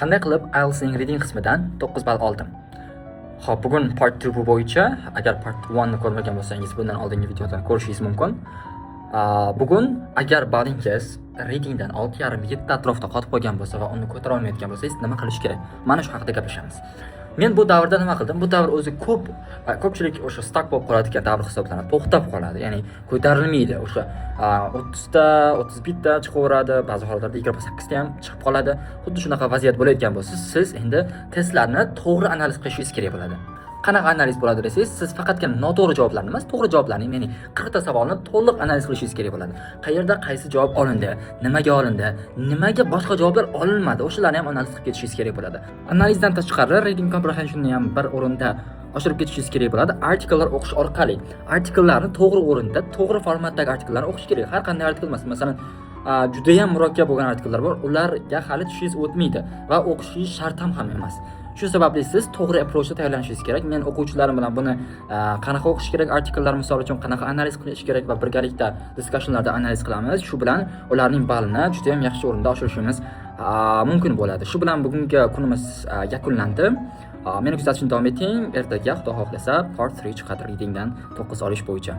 Qanday qilib IELTS'ning reading qismidan 9 ball oldim? Xo'p, bugun part 2 bu bo'yicha, agar part 1 ni ko'rmagan bo'lsangiz, bundan oldingi videodan ko'rishingiz mumkin. Bugun agar ballingiz readingdan 6,5-7 atrofida qotib qolgan bo'lsa va uni ko'tara olmayotgan bo'lsangiz, nima qilish kerak? Mana shu haqida gaplashamiz. Men bu davrda nima qildim? Bu davr o'zi ko'pchilik o'sha stuck bo'lib qoladigan davr hisoblanadi, to'xtab qoladi. Ya'ni ko'tarilmaydi. O'sha 30 ta, 31 ta chiqaveradi, ba'zi hollarda 28 ta ham chiqib qoladi. Xuddi shunaqa vaziyat bo'layotgan bo'lsa, siz endi testlarni to'g'ri analiz qilishingiz kerak bo'ladi. Qanaqa analiz bo'ladi desangiz, siz faqatgina noto'g'ri javoblarni emas, to'g'ri javoblarni, ya'ni 40 ta savolni to'liq analiz qilishingiz kerak bo'ladi. Qayerda qaysi javob olindi, nimaga olindi, nimaga boshqa javoblar olinmadi, o'shalarni ham analiz qilib ketishingiz kerak bo'ladi. Analizdan tashqari reading comprehensionni ham bir o'rinda oshirib ketishingiz kerak bo'ladi. Artikellar o'qish orqali artikellarni to'g'ri o'rinda, to'g'ri formatdagi artikellarni o'qish kerak. Har qanday artikel emas, masalan, juda ham murakkab bo'lgan artikellar bor, ularga hali tushingiz o'tmaydi va o'qishingiz shart ham emas. Shu sababli siz to'g'ri approachda tayyorlanishingiz kerak. Men o'quvchilarim bilan buni qanaqa o'qish kerak, artikellar misol uchun qanaqa analiz qilish kerak va birgalikda diskussionlarda analiz qilamiz. Shu bilan ularning ballini juda ham yaxshi o'rinda oshirishimiz mumkin bo'ladi. Shu bilan bugungi kunimiz yakunlandi. Meni kuzatishni davom eting. Ertaga Xudo xohlasa part 3 chiqadi readingdan 9 olish bo'yicha.